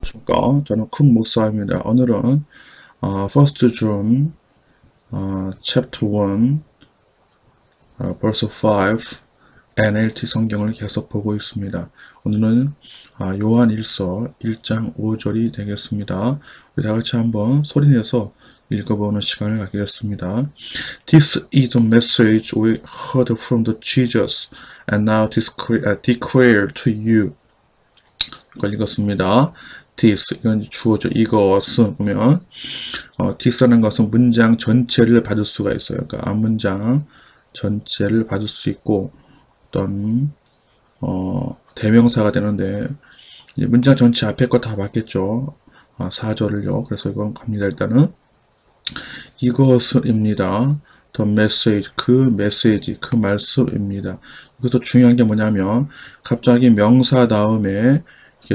안녕하십니까. 저는 쿡 목사입니다. 오늘은 First June Chapter 1 Verse 5 NLT 성경을 계속 보고 있습니다. 오늘은 요한일서 1장 5절이 되겠습니다. 우리 다같이 한번 소리내서 읽어보는 시간을 갖겠습니다. This is the message we heard from the Jesus and now declare to you. 이걸 읽었습니다. this, 이건 주어죠. 이것은 보면 this라는 것은 문장 전체를 받을 수가 있어요. 그러니까 앞문장 전체를 받을 수 있고 어떤 대명사가 되는데 문장 전체 앞에 거 다 받겠죠. 4절을요. 그래서 이건 갑니다. 일단은 이것은입니다. the message, 그 메시지, 그 말씀입니다. 이것도 중요한 게 뭐냐면 갑자기 명사 다음에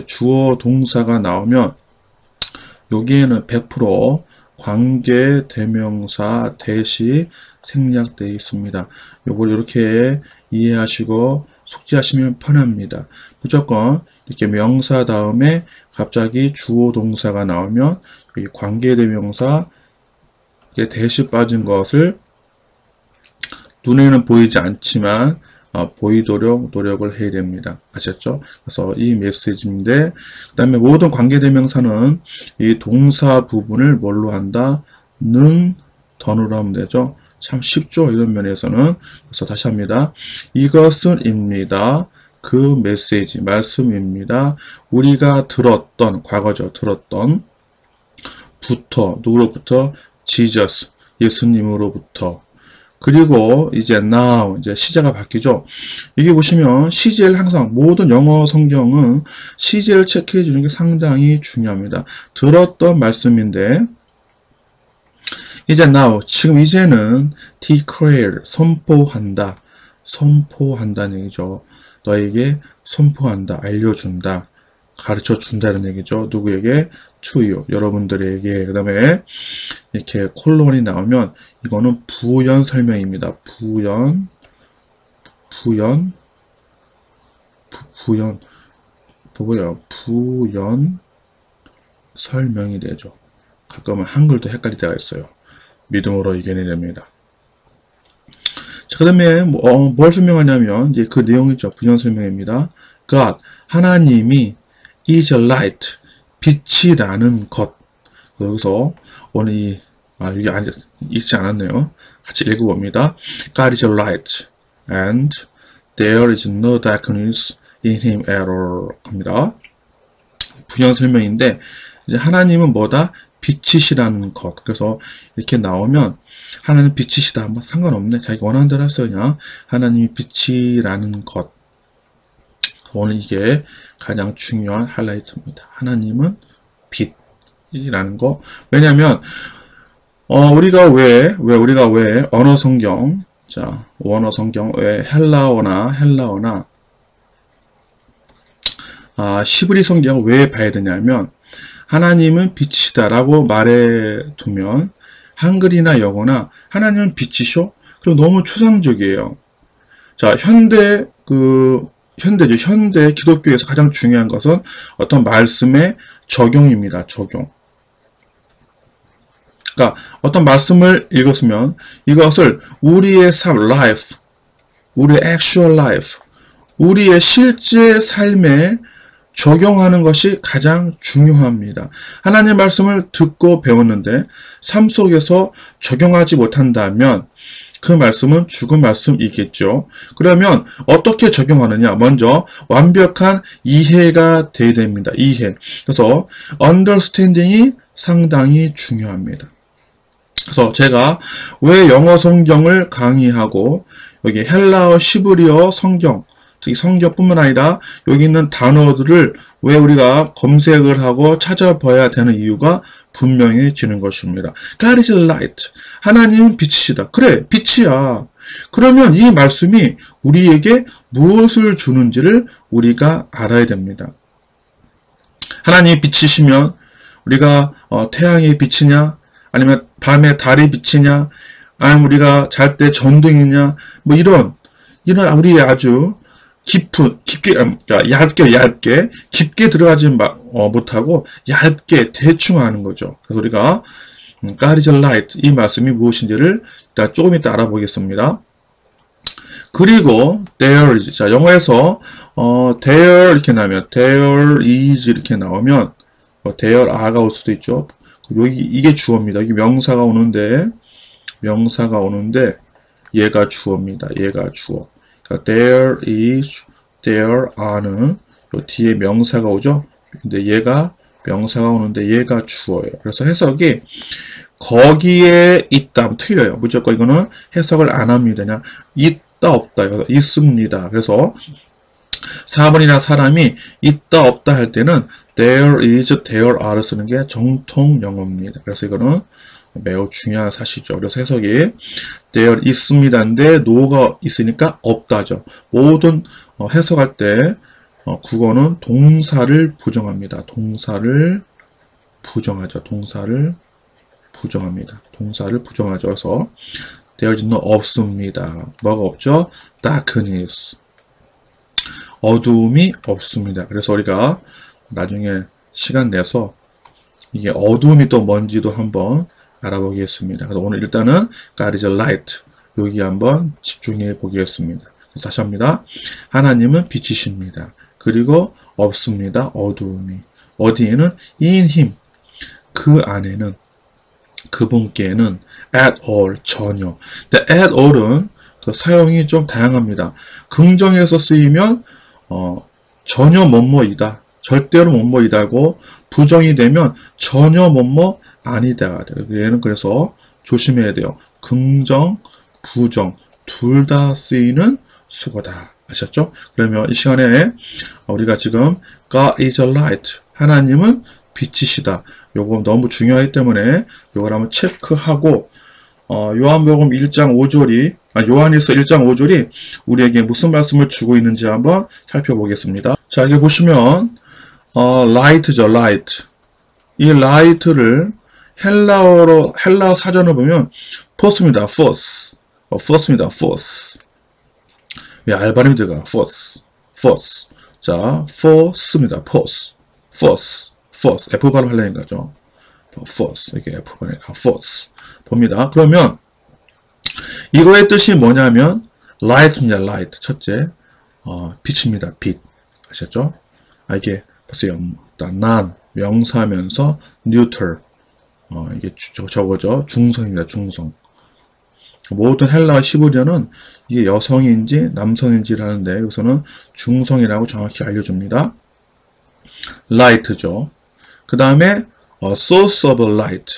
주어 동사가 나오면 여기에는 100% 관계 대명사 대시 생략되어 있습니다. 요걸 이렇게 이해하시고 숙지하시면 편합니다. 무조건 이렇게 명사 다음에 갑자기 주어 동사가 나오면 여기 관계 대명사 대시 빠진 것을 눈에는 보이지 않지만 보이도록 노력을 해야 됩니다. 아셨죠? 그래서 이 메시지인데, 그 다음에 모든 관계대명사는 이 동사 부분을 뭘로 한다? 는 던으로 하면 되죠. 참 쉽죠? 이런 면에서는. 그래서 다시 합니다. 이것은입니다. 그 메시지, 말씀입니다. 우리가 들었던, 과거죠. 들었던, 누구로부터? Jesus, 예수님으로부터. 그리고 이제 now, 이제 시제가 바뀌죠. 여기 보시면 시제를 항상 모든 영어 성경은 시제를 체크해 주는 게 상당히 중요합니다. 들었던 말씀인데 이제 now, 지금 이제는 declare, 선포한다. 선포한다는 얘기죠. 너에게 선포한다, 알려준다, 가르쳐준다는 얘기죠. 누구에게? to you, 여러분들에게. 그 다음에 이렇게 콜론이 나오면 이거는 부연 설명입니다. 부연 설명이 되죠. 가끔은 한글도 헷갈릴 때가 있어요. 믿음으로 이겨내야 됩니다. 자, 그 다음에 뭘 설명하냐면 이제 그 내용이죠. 부연 설명입니다. God, 하나님이 is a light, 빛이라는 것. 여기서 오늘 여기 읽지 않았네요. 같이 읽어봅니다. God is a light, and there is no darkness in him at all. 합니다. 부연 설명인데, 이제 하나님은 뭐다? 빛이시라는 것. 그래서 이렇게 나오면 하나님 빛이시다. 뭐 상관없네. 자기 원하는 대로 하세요. 그냥 하나님이 빛이라는 것. 오늘 이게 가장 중요한 하이라이트입니다. 하나님은 빛이라는 거. 왜냐하면 우리가 왜 언어 성경, 자, 원어 성경, 왜 헬라어나 히브리 성경을 왜 봐야 되냐면 하나님은 빛이다라고 말해두면 한글이나 영어나 하나님은 빛이쇼? 그럼 너무 추상적이에요. 자, 현대 기독교에서 가장 중요한 것은 어떤 말씀의 적용입니다. 적용. 그러니까 어떤 말씀을 읽었으면 이것을 우리의 삶, life, 우리의 actual life, 우리의 실제 삶에 적용하는 것이 가장 중요합니다. 하나님의 말씀을 듣고 배웠는데 삶 속에서 적용하지 못한다면 그 말씀은 죽은 말씀이겠죠. 그러면 어떻게 적용하느냐? 먼저 완벽한 이해가 돼야 됩니다. 이해. 그래서 understanding이 상당히 중요합니다. 그래서 제가 왜 영어 성경을 강의하고 여기 헬라어, 히브리어 성경, 특히 성경뿐만 아니라 여기 있는 단어들을 왜 우리가 검색을 하고 찾아봐야 되는 이유가 분명해지는 것입니다. God is light. 하나님은 빛이시다. 그래, 빛이야. 그러면 이 말씀이 우리에게 무엇을 주는지를 우리가 알아야 됩니다. 하나님이 빛이시면 우리가 태양의 빛이냐, 아니면 밤에 달이 빛이냐, 아니면 우리가 잘 때 전등이냐, 뭐 이런 우리의 아주 깊게, 얇게, 깊게 들어가지 못하고, 얇게, 대충 하는 거죠. 그래서 우리가, God is light, 이 말씀이 무엇인지를 일단 조금 이따 알아보겠습니다. 그리고, there is, 자, 영어에서, there 이렇게 나오면, there is 이렇게 나오면, there are가 올 수도 있죠. 여기, 이게 주어입니다. 여기 명사가 오는데, 얘가 주어입니다. 얘가 주어. 그러니까 there is, there are는 요 뒤에 명사가 오죠. 근데 얘가 명사가 오는데 얘가 주어예요. 그래서 해석이 거기에 있다 틀려요. 무조건 이거는 해석을 안 합니다. 그냥 있다 없다 있습니다. 그래서 4번이나 사람이 있다 없다 할 때는 there is, there are를 쓰는 게 정통 영어입니다. 그래서 이거는 매우 중요한 사실이죠. 그래서 해석이 there 있습니다인데 no가 있으니까 없다죠. 모든 해석할 때 국어는 동사를 부정합니다. 동사를 부정하죠. 동사를 부정합니다. 동사를 부정하죠. 그래서 there is no 없습니다. 뭐가 없죠? darkness. 어두움이 없습니다. 그래서 우리가 나중에 시간 내서 이게 어두움이 또 뭔지도 한번 알아보겠습니다. 그래서 오늘 일단은 God is light 여기 한번 집중해 보겠습니다. 다시 합니다. 하나님은 빛이십니다. 그리고 없습니다. 어두움이. 어디에는? in him. 그 안에는 그분께는 at all 전혀. 근데 at all은 그 사용이 좀 다양합니다. 긍정에서 쓰이면 전혀 뭐뭐이다. 절대로 뭐뭐이다고 부정이 되면 전혀 뭐뭐 아니다. 얘는 그래서 조심해야 돼요. 긍정, 부정 둘 다 쓰이는 수거다. 아셨죠? 그러면 이 시간에 우리가 지금 God is light. 하나님은 빛이시다. 요거 너무 중요하기 때문에 요걸 한번 체크하고 요한복음 1장 5절이 요한일서 1장 5절이 우리에게 무슨 말씀을 주고 있는지 한번 살펴보겠습니다. 자, 여기 보시면 light죠, light. 이 light를 헬라어 사전을 보면 force입니다. force입니다. force. 왜 알바름이 들어가? force. 자, force입니다. force. F 발음 하려는 거죠. force. 이게 F 발음이니까 force. 봅니다. 그러면 이거의 뜻이 뭐냐면 light입니다. light. 첫째, 빛입니다. 빛. 아셨죠? 이게 보세요. 난 명사면서 neutral. 이게 저거죠. 중성입니다. 중성. 모든 헬라어 히브리어는 이게 여성인지 남성인지를 하는데 여기서는 중성이라고 정확히 알려줍니다. light죠. 그 다음에 source of light.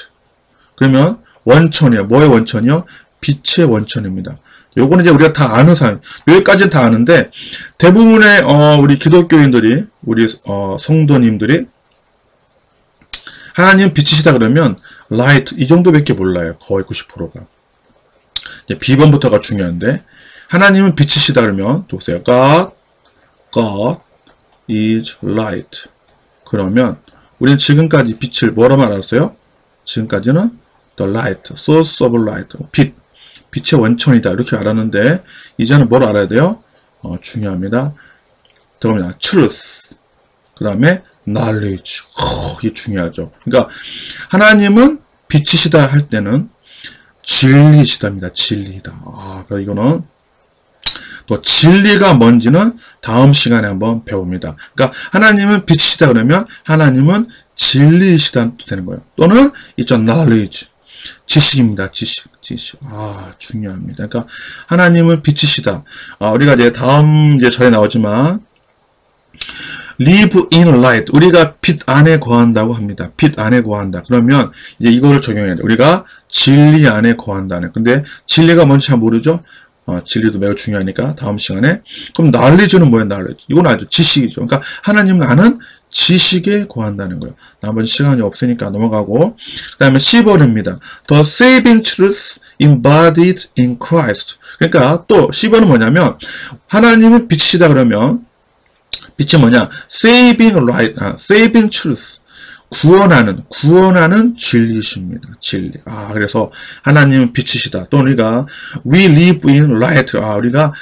그러면 원천이에요. 뭐의 원천이요? 빛의 원천입니다. 요거는 이제 우리가 다 아는 사람. 여기까지는 다 아는데 대부분의 우리 기독교인들이 우리 성도님들이 하나님 빛이시다 그러면 light 이 정도밖에 몰라요. 거의 90%가. 이제 B번부터가 중요한데 하나님은 빛이시다 그러면 보세요. God is light. 그러면 우리는 지금까지 빛을 뭐로 말했어요? 지금까지는 the light, source of light, 빛의 원천이다 이렇게 알았는데 이제는 뭘 알아야 돼요? 중요합니다. 들어갑니다. truth. 그 다음에 knowledge. 이게 중요하죠. 그러니까 하나님은 빛이시다 할 때는 진리시다입니다. 진리다. 그래서 이거는 또 진리가 뭔지는 다음 시간에 한번 배웁니다. 그러니까 하나님은 빛이시다 그러면 하나님은 진리이시다 되는 거예요. 또는 있죠. knowledge. 지식입니다. 지식. 중요합니다. 그러니까 하나님은 빛이시다. 우리가 이제 다음 절에 나오지만 live in light. 우리가 빛 안에 거한다고 합니다. 빛 안에 거한다. 그러면 이제 이거를 적용해야 돼. 우리가 진리 안에 거한다는. 근데 진리가 뭔지 잘 모르죠? 진리도 매우 중요하니까 다음 시간에. 그럼 knowledge는 뭐예요? knowledge. 이건 알죠. 지식이죠. 그러니까 하나님은 아는 지식에 거한다는 거예요. 나머지 시간이 없으니까 넘어가고. 그 다음에 10번입니다. The saving truth embodied in Christ. 그러니까 또 10번은 뭐냐면 하나님은 빛이시다 그러면 빛이 뭐냐? saving light, saving truth. 구원하는 진리이십니다. 진리. 그래서 하나님은 빛이시다. 또 우리가 we live in light. 우리가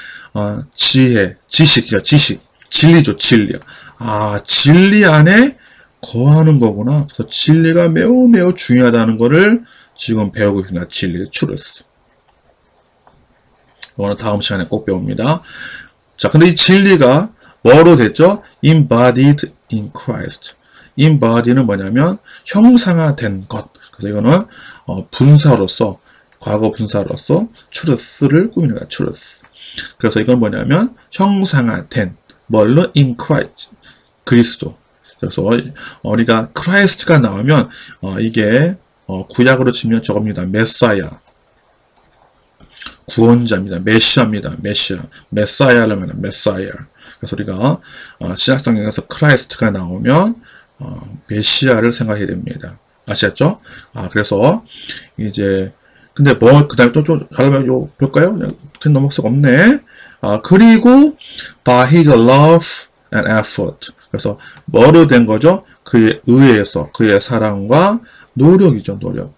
지혜, 지식이죠. 지식. 진리죠. 진리. 진리 안에 거하는 거구나. 그래서 진리가 매우 매우 중요하다는 거를 지금 배우고 있습니다. 진리, truth. 이거는 다음 시간에 꼭 배웁니다. 자, 근데 이 진리가 뭐로 됐죠? embodied in Christ. embodied는 뭐냐면 형상화된 것. 그래서 이거는 분사로서, 과거 분사로서 truth를 꾸미는 거야. truth. 그래서 이건 뭐냐면 형상화된 뭘로? in Christ. 그리스도. 그래서 우리가 크라이스트가 나오면 이게 구약으로 치면 저겁니다. 메사야. 구원자입니다. 메시아입니다. 메시아. 메사야라면 메사야. 그래서 우리가 신약성경에서 크라이스트가 나오면 메시아를 생각해야 됩니다. 아시겠죠? 그래서 이제 근데 그다음에 또 요 볼까요? 그냥 넘어갈 수가 없네. 그리고 by his love and effort. 그래서 뭐로 된 거죠? 그의 의에서 그의 사랑과 노력이죠. 노력.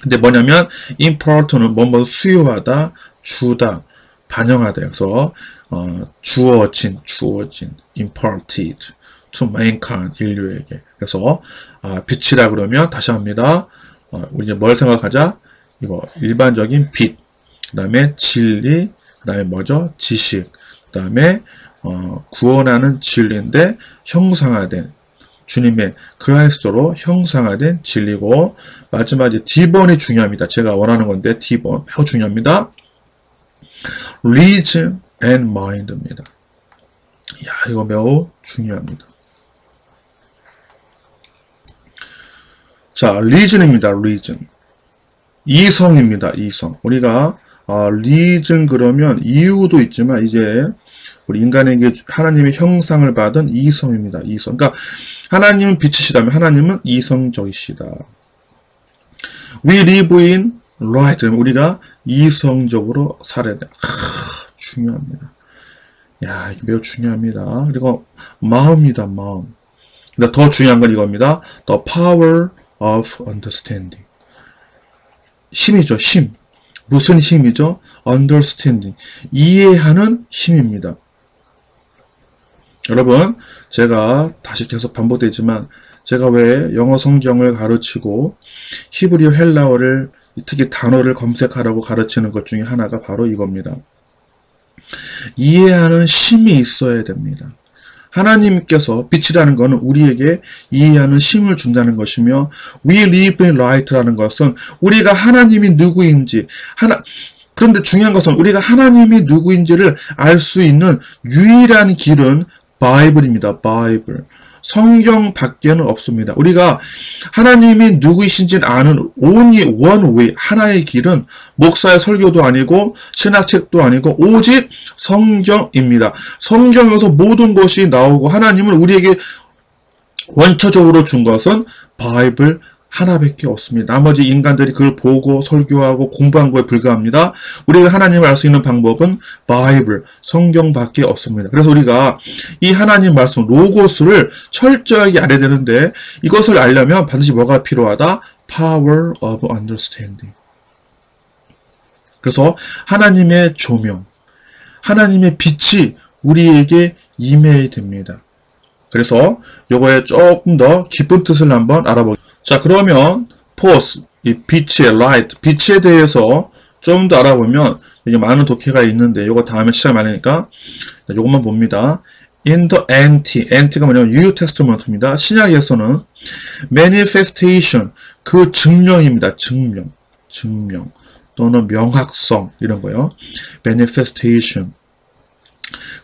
근데 뭐냐면 import는 뭐뭐 수요하다, 주다, 반영하다. 그래서 주어진 imparted to mankind 인류에게. 그래서 빛이라 그러면 다시 합니다. 우리 이제 뭘 생각하자? 이거 일반적인 빛, 그다음에 진리, 그다음에 뭐죠? 지식, 그다음에 구원하는 진리인데 형상화된 주님의 그리스도로 형상화된 진리고, 마지막에 D번이 중요합니다. 제가 원하는 건데 D번 매우 중요합니다. Reason and Mind입니다. 이거 매우 중요합니다. 자, Reason입니다. Reason. 이성입니다. 이성. 우리가 reason 그러면 이유도 있지만 이제 우리 인간에게 하나님의 형상을 받은 이성입니다. 이성. 그러니까 하나님은 빛이시다면 하나님은 이성적이시다. We live in light. 우리가 이성적으로 살아야 돼. 중요합니다. 이게 매우 중요합니다. 그리고 마음이다. 마음. 그러니까 더 중요한 건 이겁니다. The power of understanding. 힘이죠. 힘. 무슨 힘이죠? understanding. 이해하는 힘입니다. 여러분, 제가 다시 계속 반복되지만 제가 왜 영어 성경을 가르치고 히브리어 헬라어를 특히 단어를 검색하라고 가르치는 것 중에 하나가 바로 이겁니다. 이해하는 힘이 있어야 됩니다. 하나님께서 빛이라는 것은 우리에게 이해하는 힘을 준다는 것이며 We live in light라는 것은 우리가 하나님이 누구인지 그런데 중요한 것은 우리가 하나님이 누구인지를 알 수 있는 유일한 길은 바이블입니다. 바이블. 성경 밖에는 없습니다. 우리가 하나님이 누구이신지는 아는 only one way, 하나의 길은 목사의 설교도 아니고 신학책도 아니고 오직 성경입니다. 성경에서 모든 것이 나오고 하나님은 우리에게 원초적으로 준 것은 바이블 하나밖에 없습니다. 나머지 인간들이 그걸 보고 설교하고 공부한 거에 불과합니다. 우리가 하나님을 알 수 있는 방법은 바이블, 성경밖에 없습니다. 그래서 우리가 이 하나님 말씀, 로고스를 철저하게 알아야 되는데 이것을 알려면 반드시 뭐가 필요하다? Power of understanding. 그래서 하나님의 조명, 하나님의 빛이 우리에게 임해야 됩니다. 그래서 요거에 조금 더 깊은 뜻을 한번 알아보겠습니다. 자, 그러면 force, 이 빛의 light, 빛에 대해서 좀 더 알아보면 이게 많은 독해가 있는데 요거 다음에 시간 많으니까 요것만 봅니다. In the anti가 뭐냐면 New Testament입니다. 신약에서는 manifestation, 그 증명입니다. 증명 또는 명확성 이런 거요. manifestation,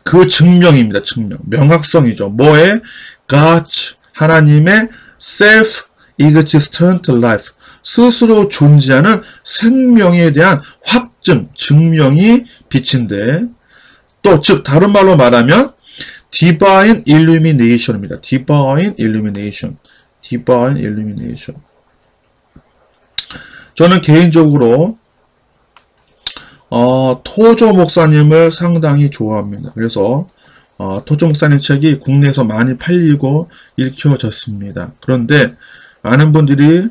그 증명입니다. 증명, 명확성이죠. 뭐에? God's, 하나님의 self-existent life, 스스로 존재하는 생명에 대한 확증, 증명이 빛인데, 또 즉 다른 말로 말하면 divine illumination입니다. divine illumination. 저는 개인적으로 토조 목사님을 상당히 좋아합니다. 그래서 토조 목사님 책이 국내에서 많이 팔리고 읽혀졌습니다. 그런데 많은 분들이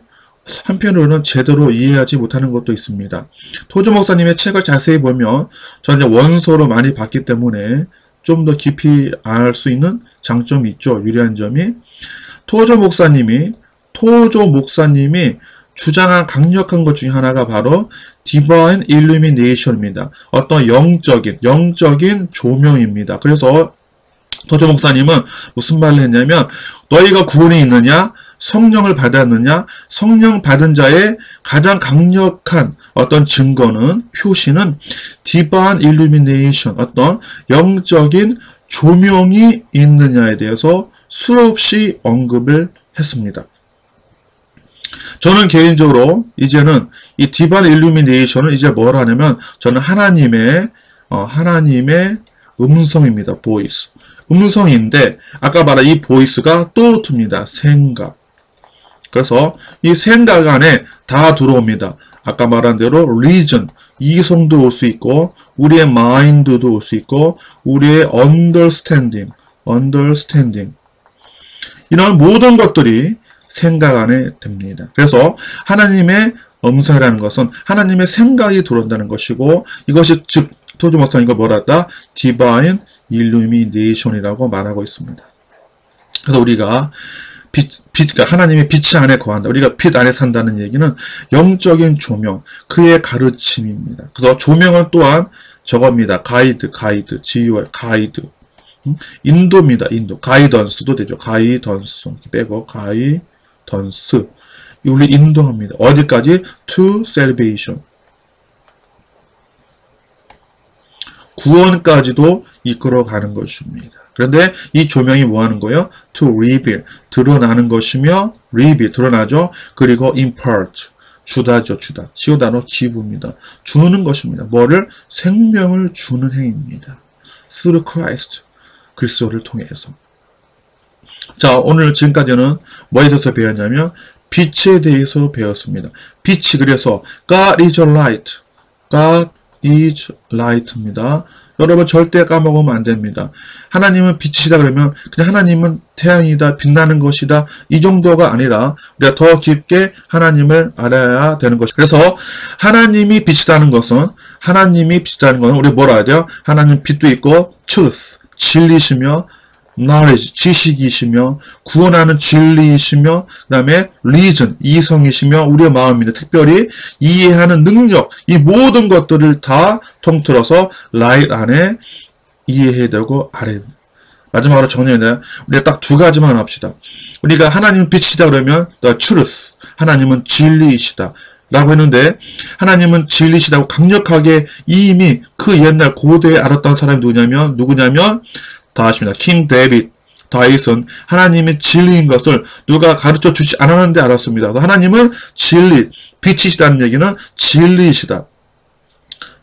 한편으로는 제대로 이해하지 못하는 것도 있습니다. 토조 목사님의 책을 자세히 보면 저는 원서로 많이 봤기 때문에 좀 더 깊이 알 수 있는 장점이 있죠. 유리한 점이. 토조 목사님이 주장한 강력한 것 중에 하나가 바로 Divine Illumination입니다. 어떤 영적인 조명입니다. 그래서 토조 목사님은 무슨 말을 했냐면 너희가 구원이 있느냐? 성령을 받았느냐? 성령 받은 자의 가장 강력한 어떤 증거는, 표시는 Divine Illumination, 어떤 영적인 조명이 있느냐에 대해서 수없이 언급을 했습니다. 저는 개인적으로 이제는 이 Divine Illumination을 이제 뭘 하냐면 저는 하나님의 음성입니다. 보이스. 음성인데 아까 말한 이 보이스가 또트입니다. 생각. 그래서 이 생각 안에 다 들어옵니다. 아까 말한 대로 reason, 이성도 올 수 있고 우리의 mind도 올 수 있고 우리의 understanding 이런 모든 것들이 생각 안에 듭니다. 그래서 하나님의 음성이라는 것은 하나님의 생각이 들어온다는 것이고 이것이 즉 토조 목사님과 뭐라 했다? Divine Illumination이라고 말하고 있습니다. 그래서 우리가 그러니까 하나님의 빛이 안에 거한다. 우리가 빛 안에 산다는 얘기는 영적인 조명, 그의 가르침입니다. 그래서 조명은 또한 저겁니다. 가이드, 지휘, 가이드. 인도입니다. 인도. 가이던스도 되죠. 가이던스. 빼고 가이던스. 우리 인도합니다. 어디까지? To salvation. 구원까지도 이끌어가는 것입니다. 그런데 이 조명이 뭐 하는 거예요? To reveal, 드러나는 것이며, reveal, 드러나죠. 그리고 impart, 주다죠, 주다. 시오 단어 기부입니다. 주는 것입니다. 뭐를? 생명을 주는 행위입니다. Through Christ, 그리스도를 통해서. 자, 오늘 지금까지는 뭐에 대해서 배웠냐면 빛에 대해서 배웠습니다. 빛이 그래서 God is light, God is light입니다. 여러분 절대 까먹으면 안 됩니다. 하나님은 빛이시다 그러면 그냥 하나님은 태양이다, 빛나는 것이다 이 정도가 아니라 우리가 더 깊게 하나님을 알아야 되는 것이죠. 그래서 하나님이 빛이라는 것은 우리 뭐라 해야 돼요? 하나님 빛도 있고 truth, 진리시며 knowledge, 지식이시며 구원하는 진리이시며 그 다음에 reason, 이성이시며 우리의 마음입니다. 특별히 이해하는 능력, 이 모든 것들을 다 통틀어서 light 안에 이해해야 되고 알아야 됩니다. 마지막으로 정리해야 우리가 딱 두 가지만 합시다. 우리가 하나님은 빛이다 그러면 the truth, 하나님은 진리이시다 라고 했는데 하나님은 진리시다고 강력하게 이미 그 옛날 고대에 알았던 사람이 누구냐면 다 아십니다. 킹 데이빗, 다윗은 하나님의 진리인 것을 누가 가르쳐 주지 않았는데 알았습니다. 하나님은 진리, 빛이시다는 얘기는 진리이시다.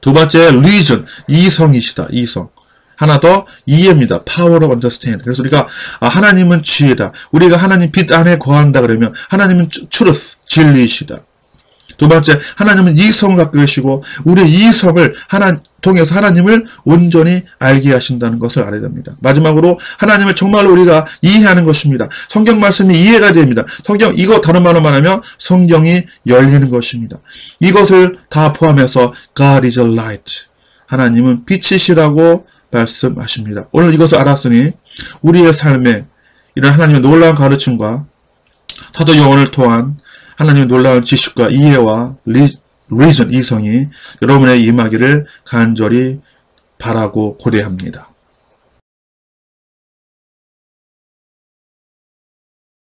두 번째, reason, 이성이시다. 이성. 하나 더, 이해입니다. power of understand. 그래서 우리가 하나님은 지혜다. 우리가 하나님 빛 안에 거한다 그러면 하나님은 truth, 진리이시다. 두 번째, 하나님은 이성을 갖고 계시고 우리의 이성을 통해서 하나님을 온전히 알게 하신다는 것을 알아야 됩니다. 마지막으로 하나님을 정말로 우리가 이해하는 것입니다. 성경 말씀이 이해가 됩니다. 이거 다른 말로 말하면 성경이 열리는 것입니다. 이것을 다 포함해서 God is a light. 하나님은 빛이시라고 말씀하십니다. 오늘 이것을 알았으니 우리의 삶에 이런 하나님의 놀라운 가르침과 사도 요한을 통한 하나님의 놀라운 지식과 이해와 reason, 이성이 여러분의 임하기를 간절히 바라고 고대합니다.